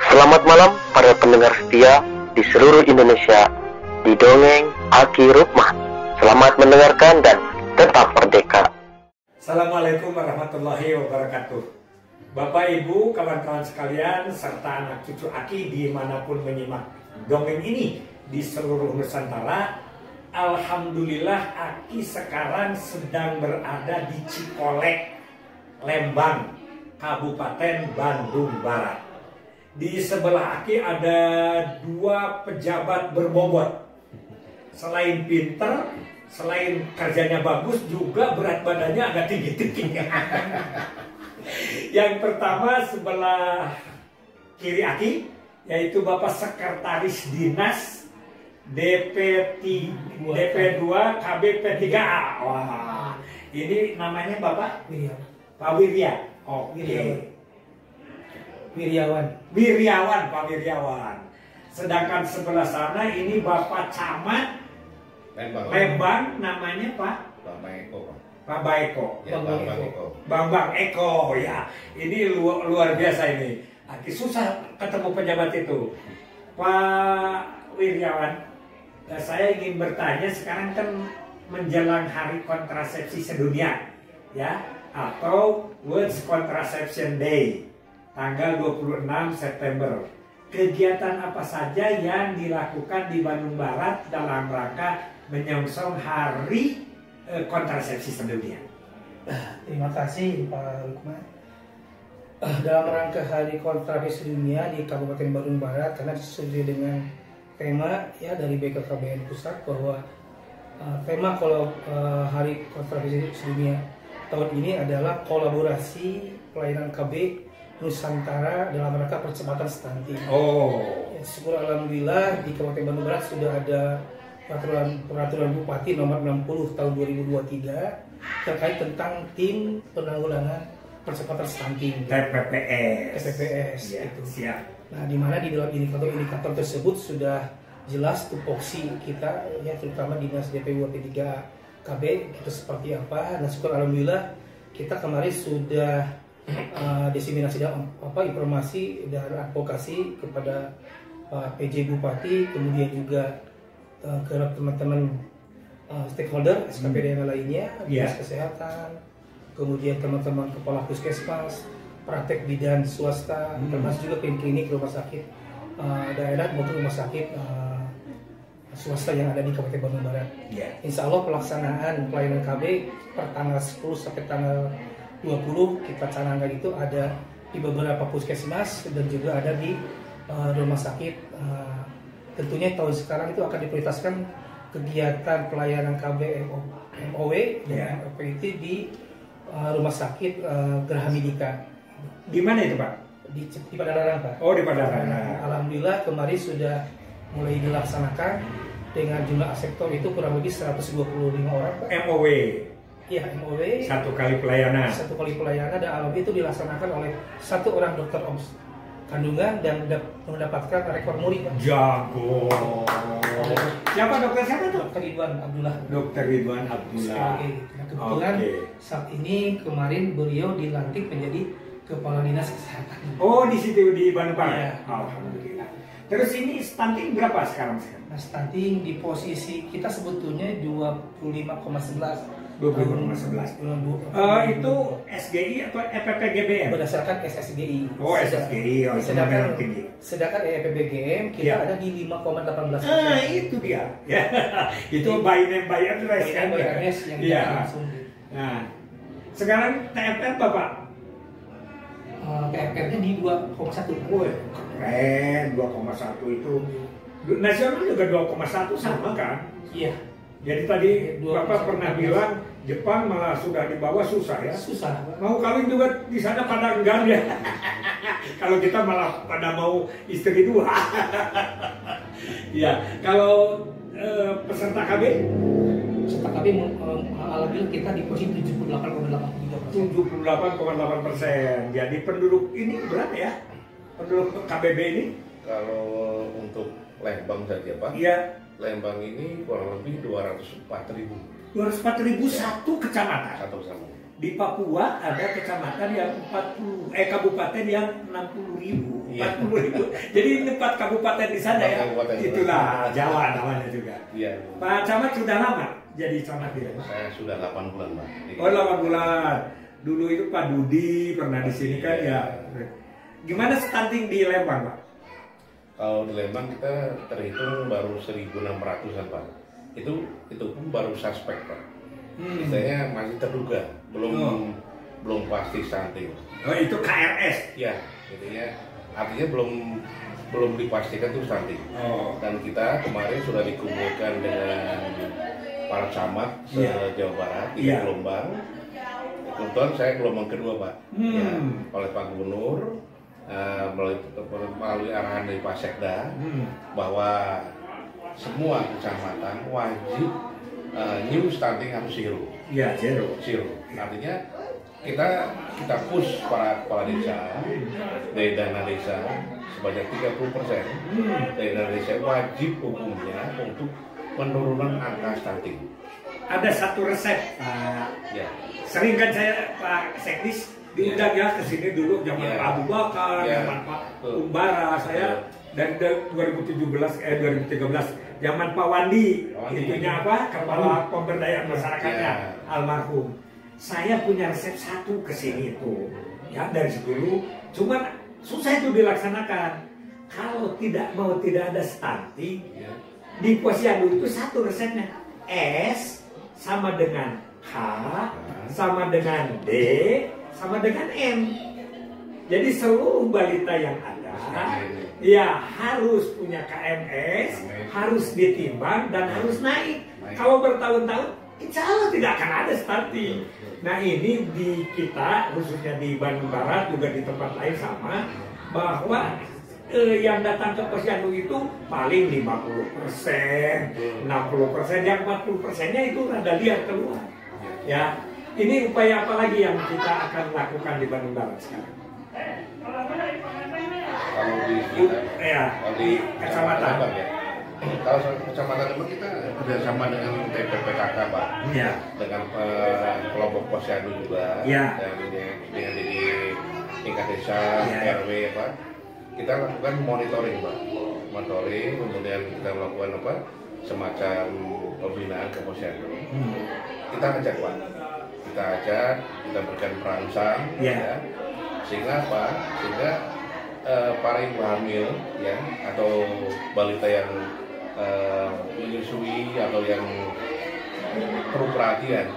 Selamat malam para pendengar setia di seluruh Indonesia di Dongeng Aki Rukmah. Selamat mendengarkan dan tetap merdeka. Assalamualaikum warahmatullahi wabarakatuh. Bapak, Ibu, kawan-kawan sekalian, serta anak cucu Aki dimanapun menyimak dongeng ini di seluruh Nusantara. Alhamdulillah, Aki sekarang sedang berada di Cikolek, Lembang, Kabupaten Bandung Barat. Di sebelah Aki ada dua pejabat berbobot. Selain pinter, selain kerjanya bagus, juga berat badannya agak tinggi-tinggi. Yang pertama sebelah kiri Aki, yaitu Bapak Sekretaris Dinas DP2 KBP3A. Wah, ini namanya Bapak Wirya. Pak Wirya. Oke. Wiryawan, Pak Wiryawan. Sedangkan sebelah sana ini Bapak Camat Lembang, namanya Pak Baeko. Ya, Bambang Eko ya. Ini luar biasa ini. Aki susah ketemu pejabat itu. Pak Wiryawan, saya ingin bertanya, sekarang kan menjelang Hari Kontrasepsi Sedunia ya, atau World Contraception Day, tanggal 26 September. Kegiatan apa saja yang dilakukan di Bandung Barat dalam rangka menyongsong Hari Kontrasepsi Sedunia? Terima kasih Pak Rukman. Dalam rangka Hari Kontrasepsi Sedunia di Kabupaten Bandung Barat, karena sesuai dengan tema ya dari BKKBN Pusat, bahwa tema kalau Hari Kontrasepsi Sedunia tahun ini adalah kolaborasi pelayanan KB Nusantara dalam rangka percepatan stunting. Ya, syukur alhamdulillah di Kabupaten Bandung Barat sudah ada peraturan Bupati nomor 60 tahun 2023 terkait tentang tim penanggulangan percepatan stunting. TPPS. Ya, itu. Siap. Nah, di mana di dalam indikator tersebut sudah jelas tupoksi kita ya, terutama Dinas DP2 P3 KB itu seperti apa. Nah, syukur alhamdulillah kita kemarin sudah diseminasi informasi dan advokasi kepada Pak PJ Bupati, kemudian juga ke teman-teman stakeholder SKPD yang lainnya, Dinas Kesehatan, kemudian teman-teman kepala puskesmas, praktek bidan swasta, termasuk juga klinik rumah sakit daerah maupun rumah sakit swasta yang ada di Kabupaten Bandung Barat. Insya Allah pelaksanaan pelayanan KB per tanggal 10 sampai tanggal 20 kita canangkan itu ada di beberapa puskesmas dan juga ada di rumah sakit. Tentunya tahun sekarang itu akan diprioritaskan kegiatan pelayanan KB MOW dan MOPT di rumah sakit Geraha Medika. Di mana itu Pak? Di Padalarang Pak. Oh, di Padalarang. Alhamdulillah kemarin sudah mulai dilaksanakan dengan jumlah aseptor itu kurang lebih 125 orang Pak. MOW. Iya, MOW. Satu kali pelayanan Dan alhamdulillah itu dilaksanakan oleh satu orang dokter OBS kandungan dan mendapatkan rekor muri Pak. Jago. Siapa itu? Dr. Ridwan Abdullah. Dr. Ridwan Abdullah. Nah, kebetulan saat ini kemarin beliau dilantik menjadi Kepala Dinas Kesehatan. Oh, di situ di Bandung Barat. Ya. Alhamdulillah. Terus ini stunting berapa sekarang? Nah, stunting di posisi kita sebetulnya 25,11. 25,11. Itu SGI atau EPPGBM? Berdasarkan SSGI. Oh, SSGI. Oh, sedangkan EPPGM kita ada di 5,18%. Itu dia. Ya. Itu by name by address kan? Iya. Nah, sekarang TFR Bapak? TFR-nya di 2,1. Keren, 2,1 itu. Nasional juga 2,1 sama kan? Iya. Jadi tadi Bapak pernah bilang Jepang malah sudah di bawah susah ya? Susah. Mau kawin juga di sana pada enggan ya. Kalau kita malah pada mau istri dua. Ya, kalau peserta KB? Peserta KB alhamdulillah kita di posisi 78,83%. 78,8%. Jadi penduduk ini berapa ya? Penduduk KBB ini? Kalau untuk Lembang saja Pak? Iya. Lembang ini kurang lebih 204.000. 204.000 satu kecamatan. Satu kecamatan. di Papua ada kecamatan yang 40 kabupaten yang 60.000, 40.000. Jadi 4 kabupaten di sana ya. Itulah Jawa namanya juga. Iya. Pak Camat sudah lama jadi camat di Lembang? Saya sudah 8 bulan, Pak. Oh, 8 bulan. Dulu itu Pak Dudi pernah di sini kan ya. Gimana stunting di Lembang, Pak? Kalau di Lembang kita terhitung baru 1.600-an, Pak. Itu pun baru suspek, Pak. Misalnya masih terduga, belum pasti stunting. Oh, itu KRS. Ya, artinya belum dipastikan itu stunting. Dan kita kemarin sudah dikumpulkan dengan para camat se-Jawa Barat di gelombang. Kebetulan saya gelombang kedua, Pak. Ya, oleh Pak Gubernur melalui arahan dari Pak Sekda bahwa semua kecamatan wajib new stunting harus zero. Iya, zero. Artinya kita push para kepala desa dari dana desa sebanyak 30% dari dana desa wajib hukumnya untuk penurunan angka stunting. Ada satu resep, Pak. Ya. Sering kan saya Pak Sekdis diundang ya ke sini dulu zaman Pak Abu Bakar, zaman Pak Umbara, saya dari 2013 zaman Pak Wandi, itunya apa? Kepala Pemberdayaan Masyarakatnya, almarhum. Saya punya resep satu ke sini itu, ya dari dulu. Cuman susah itu dilaksanakan. Kalau tidak ada stunting, di posyandu itu satu resepnya. S sama dengan H, sama dengan D, sama dengan M. Jadi seluruh balita yang ada, ya harus punya KMS, harus ditimbang dan harus naik. Kalau bertahun-tahun, insya Allah tidak akan ada stunting. Nah ini di kita, khususnya di Bandung Barat, juga di tempat lain sama, bahwa yang datang ke posyandu itu paling 50%, 60%, yang 40%-nya itu rada liar keluar. Ya, ini upaya apa lagi yang kita akan lakukan di Bandung Barat sekarang? Kalau di kecamatan, kalau kecamatan Lembang kita kerjasama dengan TPPKK, Pak. Ya. Dengan kelompok posyandu juga, dan dengan di tingkat desa, RW, Pak. Kita lakukan monitoring, Pak. Monitoring, kemudian kita melakukan semacam pembinaan ke posyandu. Kita ajak, Pak. Kita berikan perangsang, ya. Sehingga para ibu hamil, ya, atau balita yang menyusui atau yang perlu perhatian,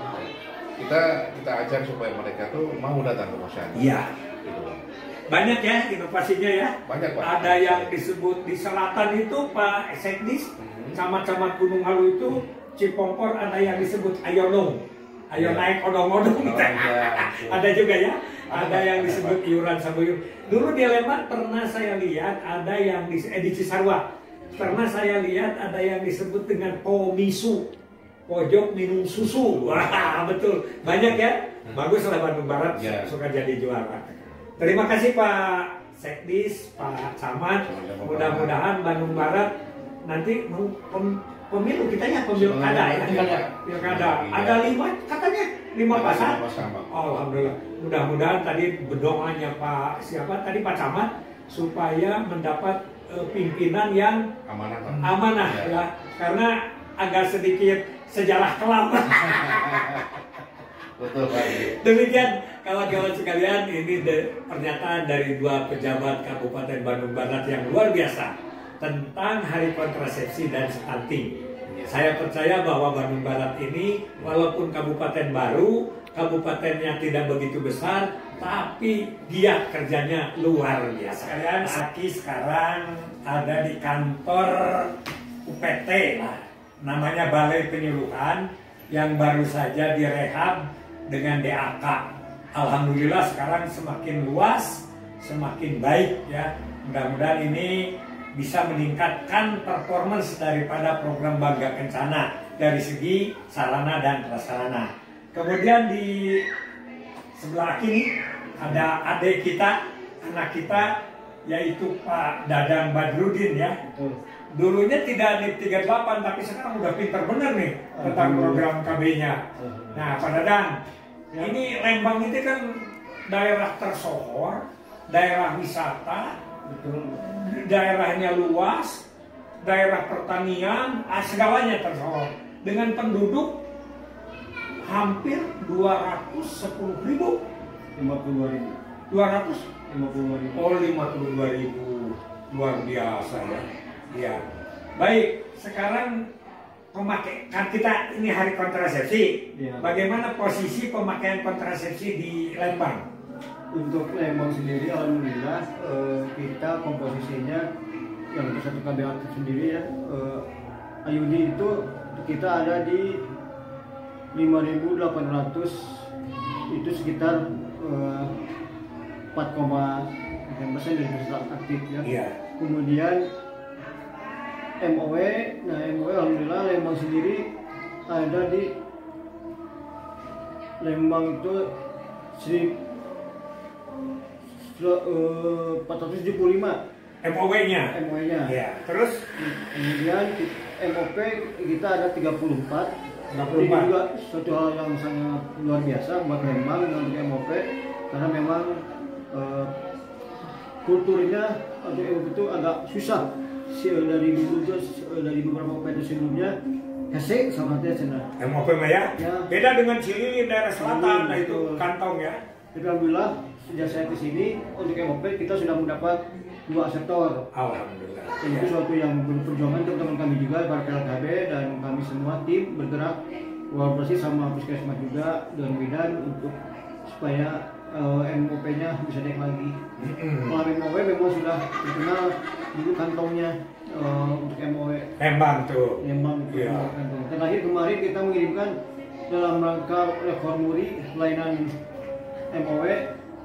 kita ajak supaya mereka tuh mau datang ke posyandu. Iya. Gitu. Banyak ya inovasinya ya. Banyak, Pak. Ada yang disebut di selatan itu Pak Sekdis, camat-camat Gunung Halu itu Cipongkor, ada yang disebut Ayonong. Ayo naik odong-odong. Ada juga ya. Ada yang disebut iuran sabuyur. Dulu di Lembang pernah saya lihat ada yang di Cisarua. Pernah saya lihat ada yang disebut dengan pomisu. Pojok minum susu. Wah, betul. Banyak ya. Bagus lah Bandung Barat suka jadi juara. Terima kasih Pak Sekdis, Pak Camat. Mudah-mudahan Bandung Barat nanti pemilu kita ya, pemilu kada ya. Pilkada. Ada 5 katanya, 5 pasang. Alhamdulillah. Mudah-mudahan tadi berdoanya Pak Pak Camat supaya mendapat pimpinan yang amanah ya. Karena agak sedikit sejarah kelam. Betul, Pak. Demikian kawan-kawan sekalian, ini pernyataan dari 2 pejabat Kabupaten Bandung Barat yang luar biasa tentang Hari Kontrasepsi dan Stunting. Saya percaya bahwa Bandung Barat ini walaupun kabupaten baru, kabupatennya tidak begitu besar, tapi dia kerjanya luar biasa. Sekalian, Aki sekarang ada di kantor UPT lah, namanya Balai Penyuluhan, yang baru saja direhab dengan DAK. Alhamdulillah sekarang semakin luas, semakin baik ya. Mudah-mudahan ini bisa meningkatkan performance daripada program Bangga Kencana dari segi sarana dan prasarana. Kemudian di sebelah kiri ada adik kita, anak kita, yaitu Pak Dadang Badrudin ya. Dulunya tidak di 38 tapi sekarang udah pinter bener nih tentang program KB-nya. Nah Pak Dadang, Ya. Ini Lembang itu kan daerah tersohor, daerah wisata, betul. Daerahnya luas, daerah pertanian, segalanya tersohor. Dengan penduduk hampir 210.000. 52.000. 252.000. Oh, 52.000. Luar biasa ya. Ya. Baik, sekarang kan kita ini hari kontrasepsi. Ya. Bagaimana posisi pemakaian kontrasepsi di Lembang? Untuk Lembang sendiri, alhamdulillah kita komposisinya yang satu KBA sendiri ya, IUD itu kita ada di 5.800, itu sekitar 4,9% dari peserta aktif ya. Yeah. Kemudian MOW, nah MOW alhamdulillah Lembang sendiri ada di Lembang itu 475 MOW-nya. MOW-nya. Ya. Terus kemudian MOP kita ada 34. Ini juga suatu hal yang sangat luar biasa buat Lembang untuk MOP karena memang kulturnya atau MOP itu agak susah dari beberapa OP sebelumnya. Hesek sama dia cina. MOP ya? Beda dengan Cililin daerah selatan, nah itu kantong ya. Alhamdulillah sejak saya kesini untuk MOP kita sudah mendapat 2 aseptor. Alhamdulillah. Itu suatu yang berperjuangan untuk teman kami juga, para PLKB dan kami semua tim bergerak kolaborasi sama puskesmas juga dan bidan untuk supaya MOP-nya bisa naik lagi. Kalau MOP memang sudah terkenal dulu kantongnya untuk MOP. Lembang tuh. Lembang itu kantong. Terakhir kemarin kita mengirimkan dalam rangka reformuri layanan MOW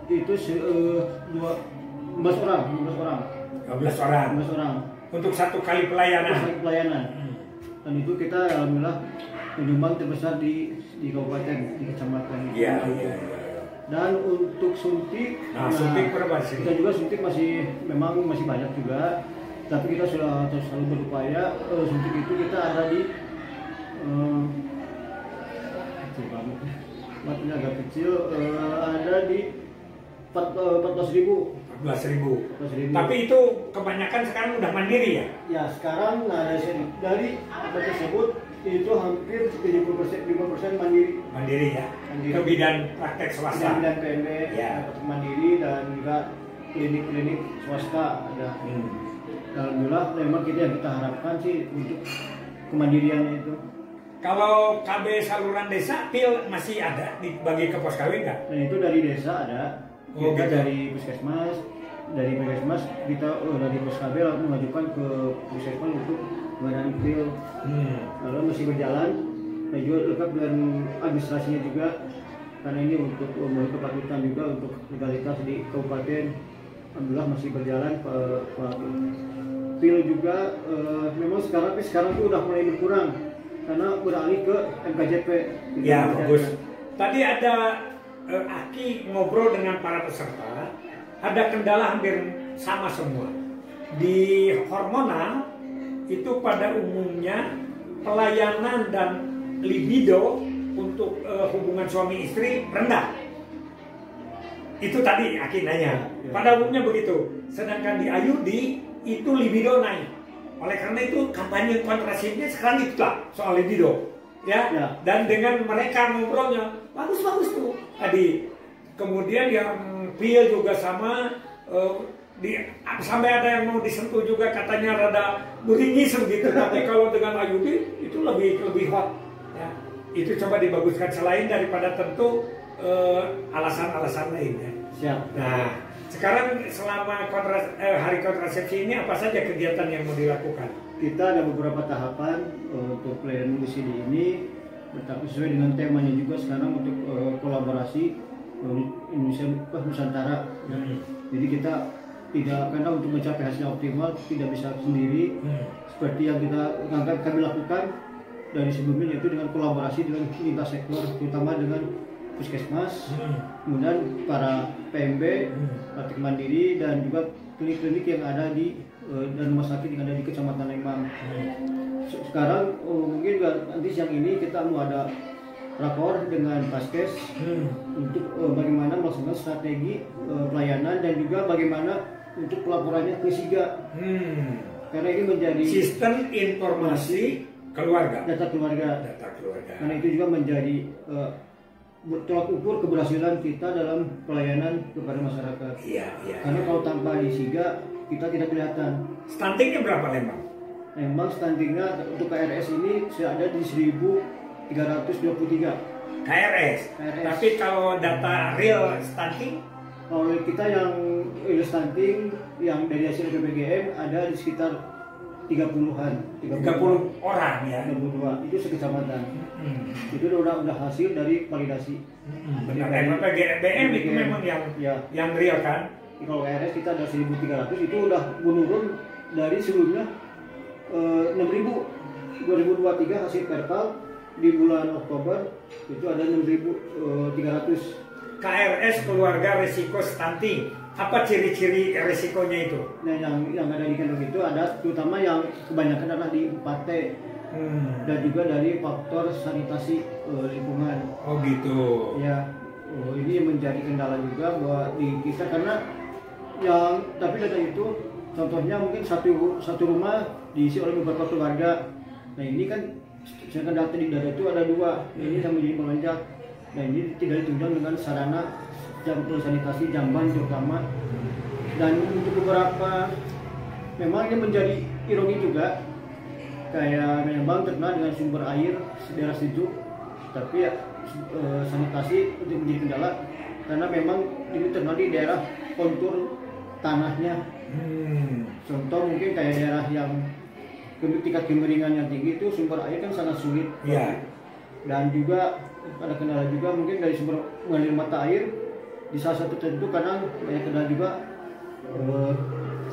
itu 15 orang. 12 orang. Untuk satu kali pelayanan. Dan itu kita alhamdulillah penyumbang terbesar di kabupaten, di kecamatan. Iya. Dan untuk suntik, suntik berapa sih? Kita juga suntik masih banyak juga. Tapi kita sudah terus selalu berupaya. Suntik itu kita ada di matanya agak kecil, ada di 14.000. 14.000. Tapi itu kebanyakan sekarang udah mandiri ya? Ya sekarang dari apa tersebut itu hampir 50% mandiri. Mandiri ya? Mandiri. Ke bidan praktek swasta? Bidan PNB, ya. Mandiri dan juga klinik-klinik swasta ada. Alhamdulillah memang yang kita harapkan sih untuk kemandiriannya itu. Kalau KB saluran desa, PIL masih ada dibagi ke pos kawin nggak? Nah itu dari desa ada. Kita dari puskesmas kita dari pos KB mengajukan ke puskesmas untuk pengadaan PIL. Lalu masih berjalan, dan juga lengkap dengan administrasinya juga karena ini untuk kepatutan juga untuk legalitas di kabupaten. Alhamdulillah masih berjalan PIL juga memang sekarang itu udah mulai berkurang karena beralih ke MKJP. Ya bagus. Tadi ada Aki ngobrol dengan para peserta, ada kendala hampir sama semua. Di hormonal itu pada umumnya pelayanan dan libido untuk hubungan suami istri rendah. Itu tadi Aki nanya. Pada umumnya begitu. Sedangkan di IUD itu libido naik. Oleh karena itu kampanye kontrasepsinya sekarang itulah soal libido. Ya. Dan dengan mereka ngobrolnya bagus tuh tadi. Kemudian yang PIL juga sama sampai ada yang mau disentuh juga katanya rada beringis begitu. Tapi kalau dengan IUD itu lebih hot. Ya. Itu coba dibaguskan selain daripada tentu alasan-alasan lain ya. Siap. Nah, sekarang selama hari kontrasepsi ini apa saja kegiatan yang mau dilakukan? Kita ada beberapa tahapan untuk pelayanan di sini ini, tetapi sesuai dengan temanya juga sekarang untuk kolaborasi Indonesia Nusantara. Jadi kita tidak karena untuk mencapai hasil optimal tidak bisa sendiri seperti yang kami lakukan dari sebelumnya, yaitu dengan kolaborasi dengan lintas sektor terutama dengan puskesmas, kemudian para PMB, praktik mandiri dan juga klinik-klinik yang ada di dan rumah sakit yang ada di Kecamatan Lembang. Sekarang mungkin nanti siang ini kita mau ada rapor dengan Paskes untuk bagaimana melaksanakan strategi pelayanan dan juga bagaimana untuk pelaporannya ke SIGA. Karena ini menjadi sistem informasi keluarga. Data keluarga. Karena itu juga menjadi tolak ukur keberhasilan kita dalam pelayanan kepada masyarakat. Karena kalau tanpa di SIGA kita tidak kelihatan. Stuntingnya berapa Lembang? Lembang stuntingnya untuk KRS ini sudah ada di 1.323 KRS. Tapi kalau data real stunting? Kalau kita yang real stunting yang dari hasil BPGM ada di sekitar 30-an. 30 orang ya? 32, itu sekecamatan. Itu udah hasil dari validasi. Benar, BPGM itu memang yang real kan? Kalau KRS kita ada 1.300, itu udah menurun dari sebelumnya 6.000. 2023 hasil perkal di bulan Oktober itu ada 6.300. KRS keluarga risiko stunting. Apa ciri-ciri risikonya itu? Nah, yang ada di kandung itu ada terutama yang kebanyakan adalah di 4T dan juga dari faktor sanitasi lingkungan. Oh gitu. Ya, ini yang menjadi kendala juga buat di kita karena tapi data itu contohnya mungkin satu rumah diisi oleh beberapa keluarga. Nah ini kan sedangkan data di data itu ada 2, ini yang menjadi melonjak. Nah ini tidak ditunjang dengan sarana sanitasi jamban terutama. Dan untuk beberapa memang ini menjadi ironi juga, kayak Lembang terkenal dengan sumber air daerah sejuk, tapi sanitasi untuk menjadi kendala karena memang ini terkenal di daerah kontur tanahnya. Contoh mungkin kayak daerah yang tingkat kemiringan yang tinggi itu sumber air kan sangat sulit. Dan juga ada kendala juga mungkin dari sumber mengalir mata air di salah satu tertentu kadang banyak kendala juga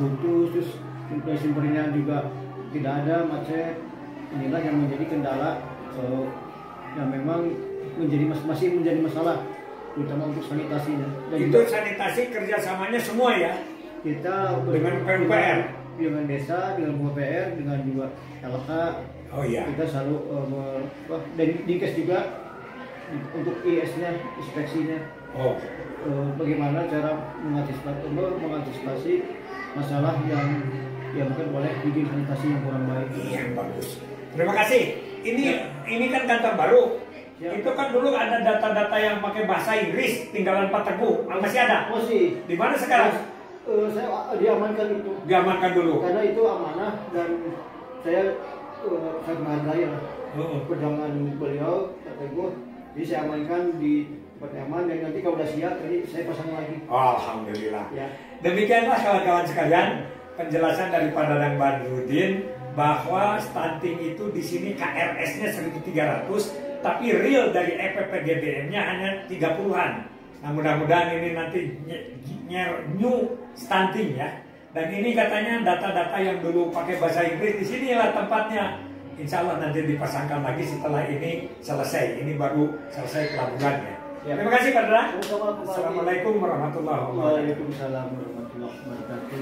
putus, terus dari sumbernya juga tidak ada, macet. Inilah yang menjadi kendala yang memang masih menjadi masalah terutama untuk sanitasinya. Dan itu juga, sanitasi kerjasamanya semua ya? Kita dengan PUPR, dengan desa, dengan PUPR, dengan juga LK. Kita selalu dan Dinkes juga untuk IS-nya, inspeksinya. Bagaimana cara mengantisipasi masalah yang mungkin oleh izin sanitasi yang kurang baik. Iya, bagus. Terima kasih. Ini kan kantor baru. Itu kan dulu ada data-data yang pakai bahasa Inggris, tinggalan Pak Teguh. Masih ada? Masih. Di mana sekarang? Saya diamankan itu. Diamankan dulu. Karena itu amanah dan saya menghargai perjuangan beliau, Pak Teguh. Jadi saya amankan di tempat aman dan nanti kalau udah siap, jadi saya pasang lagi. Alhamdulillah. Demikianlah kawan-kawan sekalian penjelasan dari Pak Dadang Badrudin bahwa stunting itu di sini KRS-nya 1.300, tapi real dari EPPGBM-nya hanya 30-an. Nah, mudah-mudahan ini nanti new stunting ya. Dan ini katanya data-data yang dulu pakai bahasa Inggris, di sinilah tempatnya. Insya Allah nanti dipasangkan lagi setelah ini selesai. Ini baru selesai pelabuhannya. Terima kasih Pak Dadang. Assalamualaikum warahmatullahi wabarakatuh. Waalaikumsalam warahmatullahi wabarakatuh.